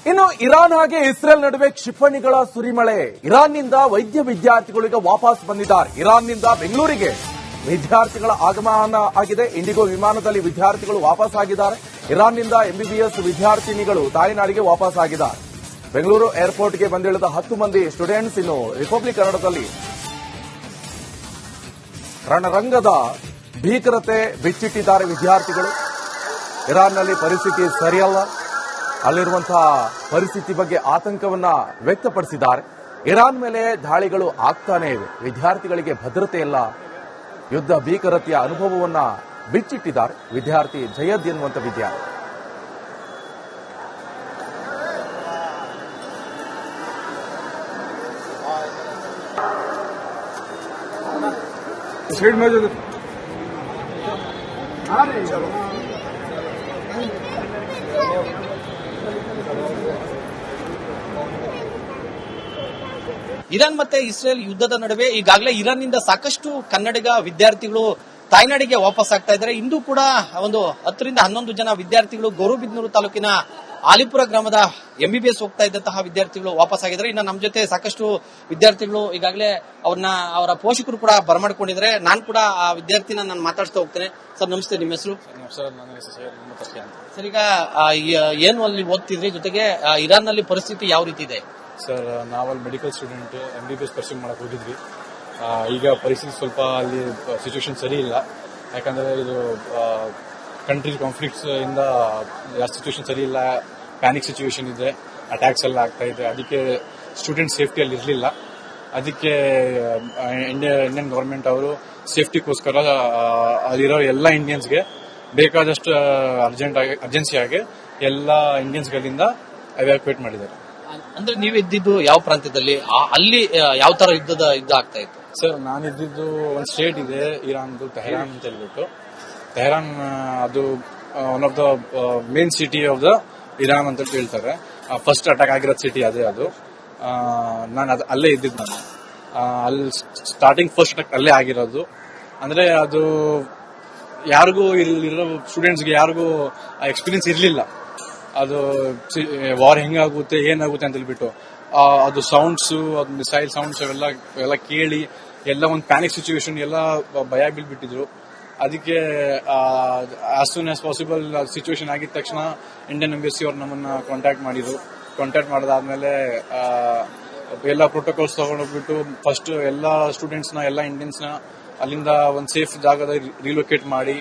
ಇನ್ನು ಇರಾನ್ ಹಾಗೆ ಇಸ್ರೇಲ್ ನಡುವೆ ಕ್ಷಿಪಣಿಗಳ ಸುರಿಮಳೆ. ಇರಾನ್ನಿಂದ ವೈದ್ಯ ವಿದ್ಯಾರ್ಥಿಗಳಿಗೆ ವಾಪಸ್ ಬಂದಿದ್ದಾರೆ. ಇರಾನ್ನಿಂದ ಬೆಂಗಳೂರಿಗೆ ವಿದ್ಯಾರ್ಥಿಗಳ ಆಗಮನ ಆಗಿದೆ. ಇಂಡಿಗೋ ವಿಮಾನದಲ್ಲಿ ವಿದ್ಯಾರ್ಥಿಗಳು ವಾಪಸ್ ಆಗಿದ್ದಾರೆ. ಇರಾನ್ನಿಂದ ಎಂಬಿಬಿಎಸ್ ವಿದ್ಯಾರ್ಥಿನಿಗಳು ತಾಯ್ನಾಡಿಗೆ ವಾಪಸ್ ಆಗಿದ್ದಾರೆ. ಬೆಂಗಳೂರು ಏರ್ಪೋರ್ಟ್ಗೆ ಬಂದಿಳಿದ 10 ಮಂದಿ ಸ್ಟೂಡೆಂಟ್ಸ್ ಇನ್ನು ರಿಪಬ್ಲಿಕ್ ಕನ್ನಡದಲ್ಲಿ ರಣರಂಗದ ಭೀಕರತೆ ಬಿಚ್ಚಿಟ್ಟಿದ್ದಾರೆ ವಿದ್ಯಾರ್ಥಿಗಳು. ಇರಾನ್ನಲ್ಲಿ ಪರಿಸ್ಥಿತಿ ಸರಿಯಲ್ಲ, ಅಲ್ಲಿರುವಂತಹ ಪರಿಸ್ಥಿತಿ ಬಗ್ಗೆ ಆತಂಕವನ್ನ ವ್ಯಕ್ತಪಡಿಸಿದ್ದಾರೆ. ಇರಾನ್ ಮೇಲೆ ದಾಳಿಗಳು ಆಗ್ತಾನೇ ಇವೆ, ವಿದ್ಯಾರ್ಥಿಗಳಿಗೆ ಭದ್ರತೆ ಇಲ್ಲ, ಯುದ್ಧ ಭೀಕರತೆಯ ಅನುಭವವನ್ನ ಬಿಚ್ಚಿಟ್ಟಿದ್ದಾರೆ ವಿದ್ಯಾರ್ಥಿ ಜಯದ್ ಎನ್ನುವಂತ ವಿದ್ಯಾರ್ಥಿ. ಇರಾನ್ ಮತ್ತೆ ಇಸ್ರೇಲ್ ಯುದ್ಧದ ನಡುವೆ ಈಗಾಗಲೇ ಇರಾನ್ನಿಂದ ಸಾಕಷ್ಟು ಕನ್ನಡಿಗ ವಿದ್ಯಾರ್ಥಿಗಳು ತಾಯ್ನಾಡಿಗೆ ವಾಪಸ್ ಆಗ್ತಾ ಇದ್ದಾರೆ. ಇಂದು ಕೂಡ ಒಂದು 10 ರಿಂದ 11 ಜನ ವಿದ್ಯಾರ್ಥಿಗಳು ಗೌರಿಬಿದನೂರು ತಾಲೂಕಿನ ಆಲಿಪುರ ಗ್ರಾಮದ ಎಂಬಿಬಿಎಸ್ ಹೋಗ್ತಾ ಇದ್ದಂತಹ ವಿದ್ಯಾರ್ಥಿಗಳು ವಾಪಸ್ ಆಗಿದ್ದಾರೆ. ಇನ್ನು ನಮ್ಮ ಜೊತೆ ಸಾಕಷ್ಟು ವಿದ್ಯಾರ್ಥಿಗಳು ಈಗಾಗಲೇ ಅವರ ಪೋಷಕರು ಕೂಡ ಬರಮಾಡಿಕೊಂಡಿದ್ದಾರೆ. ನಾನು ಕೂಡ ಆ ವಿದ್ಯಾರ್ಥಿನ ನಾನು ಮಾತಾಡ್ತಾ ಹೋಗ್ತೇನೆ. ಸರ್ ನಮಸ್ತೆ, ನಿಮ್ಮ ಹೆಸರು? ಸರ್, ಈಗ ಏನು ಅಲ್ಲಿ ಓದ್ತಿದ್ರಿ, ಜೊತೆಗೆ ಇರಾನ್ ನಲ್ಲಿ ಪರಿಸ್ಥಿತಿ ಯಾವ ರೀತಿ ಇದೆ? ಸರ್, ನಾವಲ್ಲಿ ಮೆಡಿಕಲ್ ಸ್ಟೂಡೆಂಟ್ ಎಂಬಿಬಿಎಸ್ ಪರ್ಸ್ಯೂ ಮಾಡಕ್ ಹೋಗಿದ್ವಿ. ಈಗ ಪರಿಸ್ಥಿತಿ ಸ್ವಲ್ಪ ಅಲ್ಲಿ ಸಿಚುವೇಶನ್ ಸರಿ ಇಲ್ಲ. ಯಾಕಂದ್ರೆ ಇದು ಕಂಟ್ರಿ ಕಾನ್ಫ್ಲಿಕ್ಟ್ಸ್ ಇಂದ ಸಿಚುವೇಶನ್ ಸರಿ ಇಲ್ಲ, ಪ್ಯಾನಿಕ್ ಸಿಚುವೇಶನ್ ಇದೆ, ಅಟ್ಯಾಕ್ಸ್ ಎಲ್ಲ ಆಗ್ತಾ ಇದೆ. ಅದಕ್ಕೆ ಸ್ಟೂಡೆಂಟ್ ಸೇಫ್ಟಿಯಲ್ಲಿ ಇರಲಿಲ್ಲ. ಅದಕ್ಕೆ ಇಂಡಿಯನ್ ಗವರ್ಮೆಂಟ್ ಅವರು ಸೇಫ್ಟಿಗೋಸ್ಕರ ಅಲ್ಲಿರೋ ಎಲ್ಲ ಇಂಡಿಯನ್ಸ್ಗೆ ಬೇಕಾದಷ್ಟು ಅರ್ಜೆನ್ಸಿಯಾಗಿ ಎಲ್ಲ ಇಂಡಿಯನ್ಸ್ಗಳಿಂದ ಎವ್ಯಾಕ್ಯುಯೇಟ್ ಮಾಡಿದ್ದಾರೆ. ಅಂದ್ರೆ ನೀವು ಇದ್ದಿದ್ದು ಯಾವ ಪ್ರಾಂತ್ಯದಲ್ಲಿ, ಅಲ್ಲಿ ಯಾವ ತರ ಯುದ್ಧ ಆಗ್ತಾ ಇತ್ತು? ಸರ್, ನಾನು ಇದ್ದಿದ್ದು ಒಂದು ಸ್ಟೇಟ್ ಇದೆ ಇರಾನ್ದು, ತೆಹರಾನ್ ಅಂತ ಹೇಳ್ಬಿಟ್ಟು. ತೆಹರಾನ್ ಅದು one of the main city of the Iran ಅಂತ ಹೇಳ್ತಾರೆ. ಫಸ್ಟ್ ಅಟ್ಯಾಕ್ ಆಗಿರೋ ಸಿಟಿ ಅದೇ ಅದು. ನಾನು ಅಲ್ಲೇ ಇದ್ದಿದ್ದು. ನಾನು ಅಲ್ಲಿ ಸ್ಟಾರ್ಟಿಂಗ್ ಫಸ್ಟ್ ಅಟ್ಯಾಕ್ ಅಲ್ಲೇ ಆಗಿರೋದು. ಅಂದ್ರೆ ಅದು ಯಾರಿಗೂ ಇಲ್ಲಿರೋ ಸ್ಟೂಡೆಂಟ್ಸ್ಗೆ ಯಾರಿಗೂ ಎಕ್ಸ್ಪೀರಿಯನ್ಸ್ ಇರಲಿಲ್ಲ. ಅದು ವಾರ್ ಹೆಂಗಾಗುತ್ತೆ ಏನಾಗುತ್ತೆ ಅಂತ ಹೇಳ್ಬಿಟ್ಟು ಅದು ಸೌಂಡ್ಸ್, ಅದು ಮಿಸೈಲ್ ಸೌಂಡ್ಸ್ ಅವೆಲ್ಲ ಕೇಳಿ ಎಲ್ಲ ಒಂದು ಪ್ಯಾನಿಕ್ ಸಿಚುವೇಶನ್, ಎಲ್ಲ ಭಯ ಬೀಳ್ಬಿಟ್ಟಿದ್ರು. ಅದಕ್ಕೆ as soon as possible situation ಆಗಿದ ತಕ್ಷಣ ಇಂಡಿಯನ್ ಎಂಬಸಿ ಅವ್ರು ನಮ್ಮನ್ನ ಕಾಂಟ್ಯಾಕ್ಟ್ ಮಾಡಿದ್ರು. ಕಾಂಟ್ಯಾಕ್ಟ್ ಮಾಡಿದಾದ್ಮೇಲೆ ಎಲ್ಲ ಪ್ರೋಟೋಕಾಲ್ಸ್ ತಗೊಂಡೋಗ್ಬಿಟ್ಟು ಫಸ್ಟ್ ಎಲ್ಲ ಸ್ಟೂಡೆಂಟ್ಸ್ನ, ಎಲ್ಲ ಇಂಡಿಯನ್ಸ್ನ ಅಲ್ಲಿಂದ ಒಂದು ಸೇಫ್ ಜಾಗದ ರಿಲೊಕೇಟ್ ಮಾಡಿ,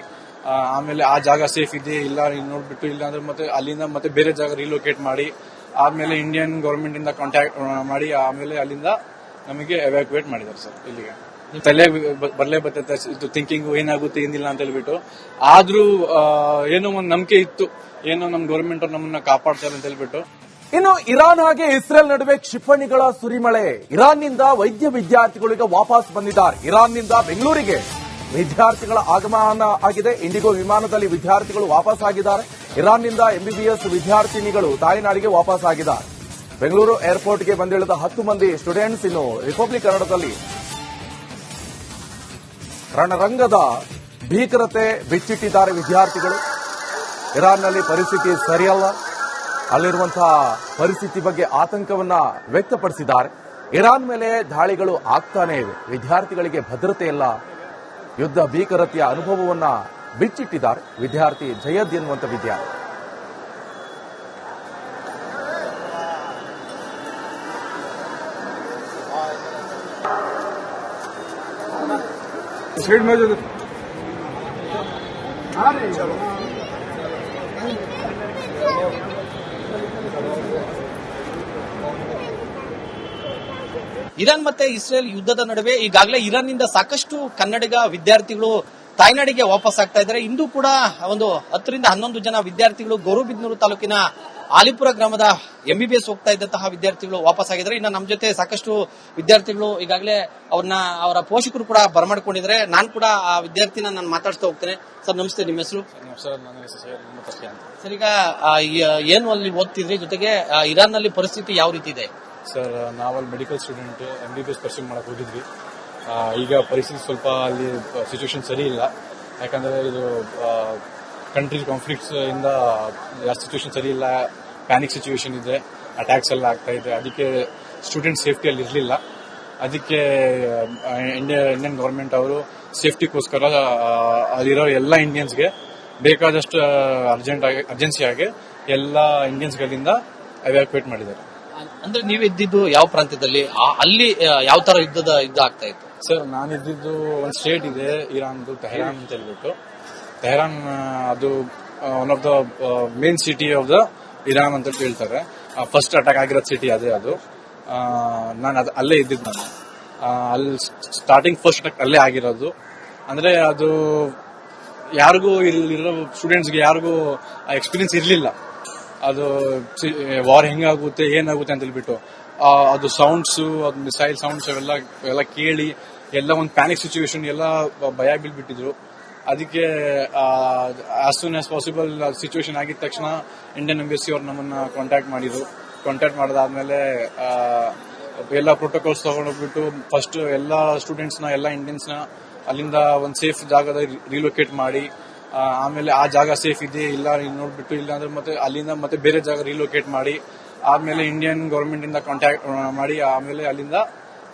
ಆಮೇಲೆ ಆ ಜಾಗ ಸೇಫ್ ಇದೆ ಇಲ್ಲ ನೋಡ್ಬಿಟ್ಟು, ಇಲ್ಲ ಅಂದ್ರೆ ಮತ್ತೆ ಅಲ್ಲಿಂದ ಮತ್ತೆ ಬೇರೆ ಜಾಗ ರಿಲೊಕೇಟ್ ಮಾಡಿ, ಆಮೇಲೆ ಇಂಡಿಯನ್ ಗವರ್ಮೆಂಟ್ ಇಂದ ಕಾಂಟ್ಯಾಕ್ಟ್ ಮಾಡಿ, ಆಮೇಲೆ ಅಲ್ಲಿಂದ ನಮಗೆ ಎವ್ಯಾಕ್ಯುಯೇಟ್ ಮಾಡಿದ್ದಾರೆ. ಸರ್, ಇಲ್ಲಿಗೆ ತಲೆ ಬರ್ಲೇ ಬರ್ತೈತೆ ಇದು ಥಿಂಕಿಂಗ್, ಏನಾಗುತ್ತೆ ಏನಿಲ್ಲ ಅಂತ ಹೇಳ್ಬಿಟ್ಟು. ಆದ್ರೂ ಏನೋ ಒಂದು ನಂಬಿಕೆ ಇತ್ತು, ಏನೋ ನಮ್ ಗವರ್ಮೆಂಟ್ ಅವ್ರು ನಮ್ಮನ್ನ ಕಾಪಾಡ್ತಾರೆ ಅಂತ ಹೇಳ್ಬಿಟ್ಟು. ಇನ್ನು ಇರಾನ್ ಹಾಗೆ ಇಸ್ರೇಲ್ ನಡುವೆ ಕ್ಷಿಪಣಿಗಳ ಸುರಿಮಳೆ. ಇರಾನ್ನಿಂದ ವೈದ್ಯ ವಿದ್ಯಾರ್ಥಿಗಳಿಗೆ ವಾಪಸ್ ಬಂದಿದ್ದಾರೆ. ಇರಾನ್ನಿಂದ ಬೆಂಗಳೂರಿಗೆ ವಿದ್ಯಾರ್ಥಿಗಳ ಆಗಮನ ಆಗಿದೆ. ಇಂಡಿಗೋ ವಿಮಾನದಲ್ಲಿ ವಿದ್ಯಾರ್ಥಿಗಳು ವಾಪಸ್ ಆಗಿದ್ದಾರೆ. ಇರಾನ್ನಿಂದ ಎಂಬಿಬಿಎಸ್ ವಿದ್ಯಾರ್ಥಿನಿಗಳು ತಾಯ್ನಾಡಿಗೆ ವಾಪಸ್ ಆಗಿದ್ದಾರೆ. ಬೆಂಗಳೂರು ಏರ್ಪೋರ್ಟ್ಗೆ ಬಂದಿಳಿದ 10 ಮಂದಿ ಸ್ಟೂಡೆಂಟ್ಸ್ ಇನ್ನು ರಿಪಬ್ಲಿಕ್ ಕನ್ನಡದಲ್ಲಿ ರಣರಂಗದ ಭೀಕರತೆ ಬಿಚ್ಚಿಟ್ಟಿದ್ದಾರೆ ವಿದ್ಯಾರ್ಥಿಗಳು. ಇರಾನ್ನಲ್ಲಿ ಪರಿಸ್ಥಿತಿ ಸರಿಯಲ್ಲ, ಅಲ್ಲಿರುವಂತಹ ಪರಿಸ್ಥಿತಿ ಬಗ್ಗೆ ಆತಂಕವನ್ನ ವ್ಯಕ್ತಪಡಿಸಿದ್ದಾರೆ. ಇರಾನ್ ಮೇಲೆ ದಾಳಿಗಳು ಆಗ್ತಾನೇ ಇವೆ, ವಿದ್ಯಾರ್ಥಿಗಳಿಗೆ ಭದ್ರತೆ ಇಲ್ಲ, ಯುದ್ಧ ಭೀಕರತೆಯ ಅನುಭವವನ್ನ ಬಿಚ್ಚಿಟ್ಟಿದ್ದಾರೆ ವಿದ್ಯಾರ್ಥಿ ಜಯದ್ ಎನ್ನುವಂತ ವಿದ್ಯಾರ್ಥಿ. ಇರಾನ್ ಮತ್ತೆ ಇಸ್ರೇಲ್ ಯುದ್ಧದ ನಡುವೆ ಈಗಾಗಲೇ ಇರಾನ್ನಿಂದ ಸಾಕಷ್ಟು ಕನ್ನಡಿಗ ವಿದ್ಯಾರ್ಥಿಗಳು ತಾಯ್ನಾಡಿಗೆ ವಾಪಸ್ ಆಗ್ತಾ ಇದ್ದಾರೆ. ಇಂದು ಕೂಡ ಒಂದು 10 ರಿಂದ 11 ಜನ ವಿದ್ಯಾರ್ಥಿಗಳು ಗೌರಿಬಿದನೂರು ತಾಲೂಕಿನ ಆಲಿಪುರ ಗ್ರಾಮದ ಎಂಬಿಬಿಎಸ್ ಹೋಗ್ತಾ ಇದ್ದಂತಹ ವಿದ್ಯಾರ್ಥಿಗಳು ವಾಪಸ್ ಆಗಿದ್ದಾರೆ. ಇನ್ನು ನಮ್ಮ ಜೊತೆ ಸಾಕಷ್ಟು ವಿದ್ಯಾರ್ಥಿಗಳು ಈಗಾಗಲೇ ಅವರ ಪೋಷಕರು ಕೂಡ ಬರಮಾಡಿಕೊಂಡಿದ್ದಾರೆ. ನಾನು ಕೂಡ ಆ ವಿದ್ಯಾರ್ಥಿನ ನಾನು ಮಾತಾಡ್ತಾ ಹೋಗ್ತೇನೆ. ಸರ್ ನಮಸ್ತೆ, ನಿಮ್ಮ ಹೆಸರು? ಸರ್, ಈಗ ಏನು ಅಲ್ಲಿ ಓದ್ತಿದ್ರಿ, ಜೊತೆಗೆ ಇರಾನ್ ನಲ್ಲಿ ಪರಿಸ್ಥಿತಿ ಯಾವ ರೀತಿ ಇದೆ? ಸರ್, ನಾವಲ್ಲಿ ಮೆಡಿಕಲ್ ಸ್ಟೂಡೆಂಟ್ ಎಂಬಿಬಿಎಸ್ ಪರ್ಸ್ಯೂ ಮಾಡಕ್ ಹೋಗಿದ್ವಿ. ಈಗ ಪರಿಸ್ಥಿತಿ ಸ್ವಲ್ಪ ಅಲ್ಲಿ ಸಿಚುವೇಶನ್ ಸರಿ ಇಲ್ಲ. ಯಾಕಂದ್ರೆ ಇದು ಕಂಟ್ರಿ ಕಾನ್ಫ್ಲಿಕ್ಟ್ಸ್ ಇಂದ ಸಿಚುವೇಶನ್ ಸರಿ ಇಲ್ಲ, ಪ್ಯಾನಿಕ್ ಸಿಚುವೇಶನ್ ಇದೆ, ಅಟ್ಯಾಕ್ಸ್ ಎಲ್ಲ ಆಗ್ತಾ ಇದೆ. ಅದಕ್ಕೆ ಸ್ಟೂಡೆಂಟ್ ಸೇಫ್ಟಿಯಲ್ಲಿ ಇರಲಿಲ್ಲ. ಅದಕ್ಕೆ ಇಂಡಿಯನ್ ಗವರ್ಮೆಂಟ್ ಅವರು ಸೇಫ್ಟಿಗೋಸ್ಕರ ಅಲ್ಲಿರೋ ಎಲ್ಲ ಇಂಡಿಯನ್ಸ್ಗೆ ಬೇಕಾದಷ್ಟು ಅರ್ಜೆನ್ಸಿಯಾಗಿ ಎಲ್ಲ ಇಂಡಿಯನ್ಸ್ಗಳಿಂದ ಎವ್ಯಾಕ್ಯುಯೇಟ್ ಮಾಡಿದ್ದಾರೆ. ಅಂದ್ರೆ ನೀವು ಇದ್ದಿದ್ದು ಯಾವ ಪ್ರಾಂತ್ಯದಲ್ಲಿ, ಅಲ್ಲಿ ಯಾವ ತರ ಯುದ್ಧ ಆಗ್ತಾ ಇತ್ತು? ಸರ್, ನಾನಿದ್ದು ಒಂದು ಸ್ಟೇಟ್ ಇದೆ ಇರಾನ್ದು, ತೆಹರಾನ್ ಅಂತ ಹೇಳ್ಬಿಟ್ಟು. ತೆಹರಾನ್ ಅದು one of the main city of the Iran ಅಂತ ಹೇಳ್ತಾರೆ. ಫಸ್ಟ್ ಅಟ್ಯಾಕ್ ಆಗಿರೋ ಸಿಟಿ ಅದೇ ಅದು. ನಾನು ಅಲ್ಲೇ ಇದ್ದಿದ್ದು. ನಾನು ಅಲ್ಲಿ ಸ್ಟಾರ್ಟಿಂಗ್ ಫಸ್ಟ್ ಅಟ್ಯಾಕ್ ಅಲ್ಲೇ ಆಗಿರೋದು. ಅಂದ್ರೆ ಅದು ಯಾರಿಗೂ ಇಲ್ಲಿರೋ ಸ್ಟೂಡೆಂಟ್ಸ್ಗೆ ಯಾರಿಗೂ ಎಕ್ಸ್ಪೀರಿಯನ್ಸ್ ಇರಲಿಲ್ಲ. ಅದು ವಾರ್ ಹೆಂಗಾಗುತ್ತೆ ಏನಾಗುತ್ತೆ ಅಂತ ಹೇಳ್ಬಿಟ್ಟು ಅದು ಸೌಂಡ್ಸ್, ಅದು ಮಿಸೈಲ್ ಸೌಂಡ್ಸ್ ಅವೆಲ್ಲ ಕೇಳಿ ಎಲ್ಲ ಒಂದು ಪ್ಯಾನಿಕ್ ಸಿಚುವೇಶನ್, ಎಲ್ಲ ಭಯ ಬೀಳ್ಬಿಟ್ಟಿದ್ರು. ಅದಕ್ಕೆ as soon as possible situation ಆಗಿದ ತಕ್ಷಣ ಇಂಡಿಯನ್ ಎಂಬಸಿ ಅವ್ರು ನಮ್ಮನ್ನ ಕಾಂಟ್ಯಾಕ್ಟ್ ಮಾಡಿದ್ರು. ಕಾಂಟ್ಯಾಕ್ಟ್ ಮಾಡಿದಾದ್ಮೇಲೆ ಎಲ್ಲ ಪ್ರೋಟೋಕಾಲ್ಸ್ ತಗೊಂಡೋಗ್ಬಿಟ್ಟು ಫಸ್ಟ್ ಎಲ್ಲ ಸ್ಟೂಡೆಂಟ್ಸ್ನ, ಎಲ್ಲ ಇಂಡಿಯನ್ಸ್ನ ಅಲ್ಲಿಂದ ಒಂದು ಸೇಫ್ ಜಾಗದ ರಿಲೊಕೇಟ್ ಮಾಡಿ, ಆಮೇಲೆ ಆ ಜಾಗ ಸೇಫ್ ಇದೆ ಇಲ್ಲ ನೋಡ್ಬಿಟ್ಟು, ಇಲ್ಲ ಅಂದ್ರೆ ಮತ್ತೆ ಅಲ್ಲಿಂದ ಮತ್ತೆ ಬೇರೆ ಜಾಗ ರಿಲೊಕೇಟ್ ಮಾಡಿ, ಆಮೇಲೆ ಇಂಡಿಯನ್ ಗವರ್ಮೆಂಟ್ ಇಂದ ಕಾಂಟ್ಯಾಕ್ಟ್ ಮಾಡಿ, ಆಮೇಲೆ ಅಲ್ಲಿಂದ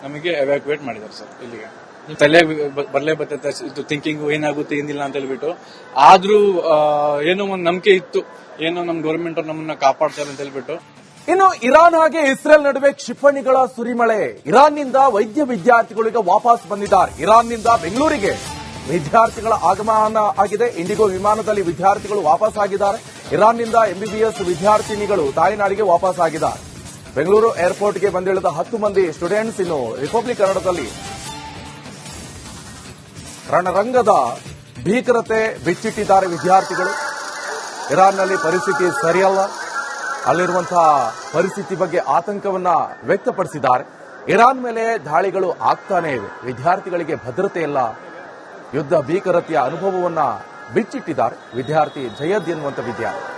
ನಮಗೆ ಎವ್ಯಾಕ್ಯುಯೇಟ್ ಮಾಡಿದ್ದಾರೆ ಸರ್. ಇಲ್ಲಿಗೆ ತಲೆ ಬರ್ಲೇ ಬರ್ತೈತೆ ಇದು ಥಿಂಕಿಂಗ್, ಏನಾಗುತ್ತೆ ಏನಿಲ್ಲ ಅಂತ ಹೇಳ್ಬಿಟ್ಟು. ಆದ್ರೂ ಏನೋ ಒಂದು ನಂಬಿಕೆ ಇತ್ತು, ಏನೋ ನಮ್ಮ ಗವರ್ಮೆಂಟ್ ಅವ್ರು ನಮ್ಮನ್ನ ಕಾಪಾಡ್ತಾರೆ ಅಂತ ಹೇಳ್ಬಿಟ್ಟು. ಇನ್ನು ಇರಾನ್ ಹಾಗೆ ಇಸ್ರೇಲ್ ನಡುವೆ ಕ್ಷಿಪಣಿಗಳ ಸುರಿಮಳೆ. ಇರಾನ್ನಿಂದ ವೈದ್ಯ ವಿದ್ಯಾರ್ಥಿಗಳಿಗೆ ವಾಪಸ್ ಬಂದಿದ್ದಾರೆ. ಇರಾನ್ನಿಂದ ಬೆಂಗಳೂರಿಗೆ ವಿದ್ಯಾರ್ಥಿಗಳ ಆಗಮನ ಆಗಿದೆ. ಇಂಡಿಗೋ ವಿಮಾನದಲ್ಲಿ ವಿದ್ಯಾರ್ಥಿಗಳು ವಾಪಸ್ ಆಗಿದ್ದಾರೆ. ಇರಾನ್ನಿಂದ ಎಂಬಿಬಿಎಸ್ ವಿದ್ಯಾರ್ಥಿನಿಗಳು ತಾಯ್ನಾಡಿಗೆ ವಾಪಸ್ ಆಗಿದ್ದಾರೆ. ಬೆಂಗಳೂರು ಏರ್ಪೋರ್ಟ್ಗೆ ಬಂದಿಳಿದ 10 ಮಂದಿ ಸ್ಟೂಡೆಂಟ್ಸ್ ಇನ್ನು ರಿಪಬ್ಲಿಕ್ ಕನ್ನಡದಲ್ಲಿ ರಣರಂಗದ ಭೀಕರತೆ ಬಿಚ್ಚಿಟ್ಟಿದ್ದಾರೆ ವಿದ್ಯಾರ್ಥಿಗಳು. ಇರಾನ್ನಲ್ಲಿ ಪರಿಸ್ಥಿತಿ ಸರಿಯಲ್ಲ, ಅಲ್ಲಿರುವಂತಹ ಪರಿಸ್ಥಿತಿ ಬಗ್ಗೆ ಆತಂಕವನ್ನ ವ್ಯಕ್ತಪಡಿಸಿದ್ದಾರೆ. ಇರಾನ್ ಮೇಲೆ ದಾಳಿಗಳು ಆಗ್ತಾನೇ ಇವೆ, ವಿದ್ಯಾರ್ಥಿಗಳಿಗೆ ಭದ್ರತೆ ಇಲ್ಲ, ಯುದ್ಧ ಭೀಕರತೆಯ ಅನುಭವವನ್ನ ಬಿಚ್ಚಿಟ್ಟಿದ್ದಾರೆ ವಿದ್ಯಾರ್ಥಿ ಜಯದ್ ಎನ್ನುವಂತ ವಿದ್ಯಾರ್ಥಿ.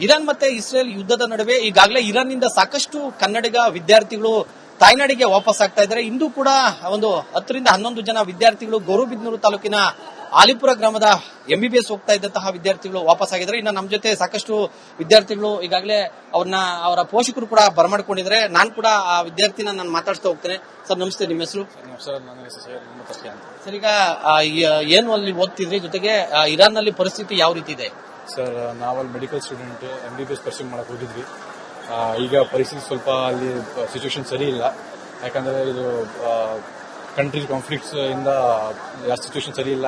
ಇರಾನ್ ಮತ್ತೆ ಇಸ್ರೇಲ್ ಯುದ್ಧದ ನಡುವೆ ಈಗಾಗಲೇ ಇರಾನ್ನಿಂದ ಸಾಕಷ್ಟು ಕನ್ನಡಿಗ ವಿದ್ಯಾರ್ಥಿಗಳು ತಾಯ್ನಾಡಿಗೆ ವಾಪಸ್ ಆಗ್ತಾ ಇದ್ದಾರೆ. ಇಂದು ಕೂಡ ಒಂದು 10 ರಿಂದ 11 ಜನ ವಿದ್ಯಾರ್ಥಿಗಳು ಗೌರಿಬಿದನೂರು ತಾಲೂಕಿನ ಆಲಿಪುರ ಗ್ರಾಮದ ಎಂಬಿಬಿಎಸ್ ಹೋಗ್ತಾ ಇದ್ದಂತಹ ವಿದ್ಯಾರ್ಥಿಗಳು ವಾಪಸ್ ಆಗಿದ್ದಾರೆ. ಇನ್ನು ನಮ್ಮ ಜೊತೆ ಸಾಕಷ್ಟು ವಿದ್ಯಾರ್ಥಿಗಳು ಈಗಾಗಲೇ ಅವರ ಪೋಷಕರು ಕೂಡ ಬರಮಾಡ್ಕೊಂಡಿದ್ದಾರೆ. ನಾನು ಕೂಡ ಆ ವಿದ್ಯಾರ್ಥಿನ ನಾನು ಮಾತಾಡ್ತಾ ಹೋಗ್ತೇನೆ. ಸರ್ ನಮಸ್ತೆ, ನಿಮ್ಮ ಹೆಸರು? ಸರ್, ಈಗ ಏನು ಅಲ್ಲಿ ಓದ್ತಿದ್ರಿ, ಜೊತೆಗೆ ಇರಾನ್ ನಲ್ಲಿ ಪರಿಸ್ಥಿತಿ ಯಾವ ರೀತಿ ಇದೆ? ಸರ್, ನಾವಲ್ಲಿ ಮೆಡಿಕಲ್ ಸ್ಟೂಡೆಂಟ್ ಎಂಬಿಬಿಎಸ್ ಪರ್ಸ್ಯೂ ಮಾಡಕ್ ಹೋಗಿದ್ವಿ. ಈಗ ಪರಿಸ್ಥಿತಿ ಸ್ವಲ್ಪ ಅಲ್ಲಿ ಸಿಚುವೇಶನ್ ಸರಿ ಇಲ್ಲ. ಯಾಕಂದ್ರೆ ಇದು ಕಂಟ್ರಿ ಕಾನ್ಫ್ಲಿಕ್ಟ್ಸ್ ಇಂದ ಸಿಚುವೇಶನ್ ಸರಿ ಇಲ್ಲ,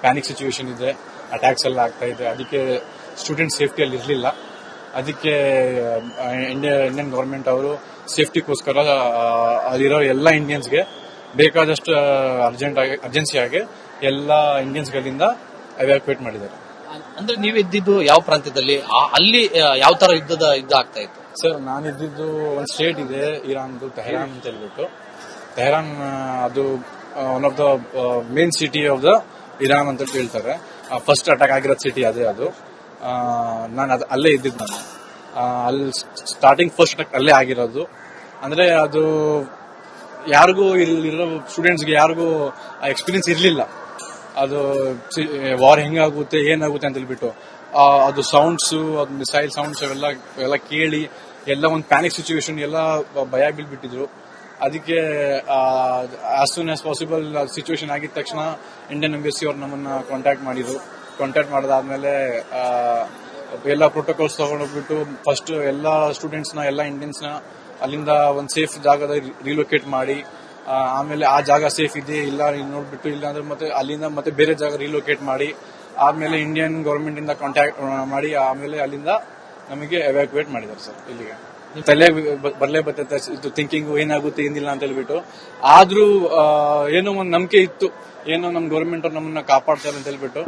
ಪ್ಯಾನಿಕ್ ಸಿಚುವೇಶನ್ ಇದೆ, ಅಟ್ಯಾಕ್ಸ್ ಎಲ್ಲ ಆಗ್ತಾ ಇದೆ. ಅದಕ್ಕೆ ಸ್ಟೂಡೆಂಟ್ ಸೇಫ್ಟಿಯಲ್ಲಿ ಇರಲಿಲ್ಲ. ಅದಕ್ಕೆ ಇಂಡಿಯನ್ ಗವರ್ಮೆಂಟ್ ಅವರು ಸೇಫ್ಟಿಗೋಸ್ಕರ ಅಲ್ಲಿರೋ ಎಲ್ಲ ಇಂಡಿಯನ್ಸ್ಗೆ ಬೇಕಾದಷ್ಟು ಅರ್ಜೆನ್ಸಿಯಾಗಿ ಎಲ್ಲ ಇಂಡಿಯನ್ಸ್ಗಳಿಂದ ಎವ್ಯಾಕ್ಯುಯೇಟ್ ಮಾಡಿದ್ದಾರೆ. ಅಂದ್ರೆ ನೀವು ಇದ್ದಿದ್ದು ಯಾವ ಪ್ರಾಂತ್ಯದಲ್ಲಿ, ಅಲ್ಲಿ ಯಾವ ತರ ಯುದ್ಧ ಆಗ್ತಾ ಇತ್ತು? ಸರ್, ನಾನಿದ್ದು ಒಂದು ಸ್ಟೇಟ್ ಇದೆ ಇರಾನ್ದು, ತೆಹರಾನ್ ಅಂತ ಹೇಳ್ಬಿಟ್ಟು. ತೆಹರಾನ್ ಅದು one of the main city of the Iran ಅಂತ ಹೇಳ್ತಾರೆ. ಫಸ್ಟ್ ಅಟ್ಯಾಕ್ ಆಗಿರೋ ಸಿಟಿ ಅದೇ ಅದು. ನಾನು ಅಲ್ಲೇ ಇದ್ದಿದ್ದು. ನಾನು ಅಲ್ಲಿ ಸ್ಟಾರ್ಟಿಂಗ್ ಫಸ್ಟ್ ಅಟ್ಯಾಕ್ ಅಲ್ಲೇ ಆಗಿರೋದು. ಅಂದ್ರೆ ಅದು ಯಾರಿಗೂ ಇಲ್ಲಿರೋ ಸ್ಟೂಡೆಂಟ್ಸ್ಗೆ ಯಾರಿಗೂ ಎಕ್ಸ್ಪೀರಿಯನ್ಸ್ ಇರಲಿಲ್ಲ. ಅದು ವಾರ್ ಹೆಂಗಾಗುತ್ತೆ ಏನಾಗುತ್ತೆ ಅಂತ ಹೇಳ್ಬಿಟ್ಟು ಅದು ಸೌಂಡ್ಸ್, ಅದು ಮಿಸೈಲ್ ಸೌಂಡ್ಸ್ ಅವೆಲ್ಲ ಕೇಳಿ ಎಲ್ಲ ಒಂದು ಪ್ಯಾನಿಕ್ ಸಿಚುವೇಶನ್, ಎಲ್ಲ ಭಯ ಬೀಳ್ಬಿಟ್ಟಿದ್ರು. ಅದಕ್ಕೆ as soon as possible situation ಆಗಿದ ತಕ್ಷಣ ಇಂಡಿಯನ್ ಎಂಬಸಿ ಅವ್ರು ನಮ್ಮನ್ನ ಕಾಂಟ್ಯಾಕ್ಟ್ ಮಾಡಿದ್ರು. ಕಾಂಟ್ಯಾಕ್ಟ್ ಮಾಡಿದಾದ್ಮೇಲೆ ಎಲ್ಲ ಪ್ರೋಟೋಕಾಲ್ಸ್ ತಗೊಂಡೋಗ್ಬಿಟ್ಟು ಫಸ್ಟ್ ಎಲ್ಲ ಸ್ಟೂಡೆಂಟ್ಸ್ನ, ಎಲ್ಲ ಇಂಡಿಯನ್ಸ್ನ ಅಲ್ಲಿಂದ ಒಂದು ಸೇಫ್ ಜಾಗದ ರಿಲೊಕೇಟ್ ಮಾಡಿ, ಆಮೇಲೆ ಆ ಜಾಗ ಸೇಫ್ ಇದೆ ಇಲ್ಲ ನೋಡ್ಬಿಟ್ಟು, ಇಲ್ಲ ಅಂದ್ರೆ ಮತ್ತೆ ಅಲ್ಲಿಂದ ಮತ್ತೆ ಬೇರೆ ಜಾಗ ರಿಲೊಕೇಟ್ ಮಾಡಿ, ಆಮೇಲೆ ಇಂಡಿಯನ್ ಗವರ್ಮೆಂಟ್ ಇಂದ ಕಾಂಟ್ಯಾಕ್ಟ್ ಮಾಡಿ, ಆಮೇಲೆ ಅಲ್ಲಿಂದ ನಮಗೆ ಎವ್ಯಾಕ್ಯುಯೇಟ್ ಮಾಡಿದ್ದಾರೆ ಸರ್. ಇಲ್ಲಿಗೆ ತಲೆ ಬರ್ಲೇ ಬರ್ತೈತೆ ಇದು ಥಿಂಕಿಂಗ್, ಏನಾಗುತ್ತೆ ಏನಿಲ್ಲ ಅಂತ ಹೇಳ್ಬಿಟ್ಟು. ಆದ್ರೂ ಏನೋ ಒಂದು ನಂಬಿಕೆ ಇತ್ತು, ಏನೋ ನಮ್ಮ ಗವರ್ಮೆಂಟ್ ಅವ್ರು ನಮ್ಮನ್ನ ಕಾಪಾಡ್ತಾರೆ ಅಂತ ಹೇಳ್ಬಿಟ್ಟು.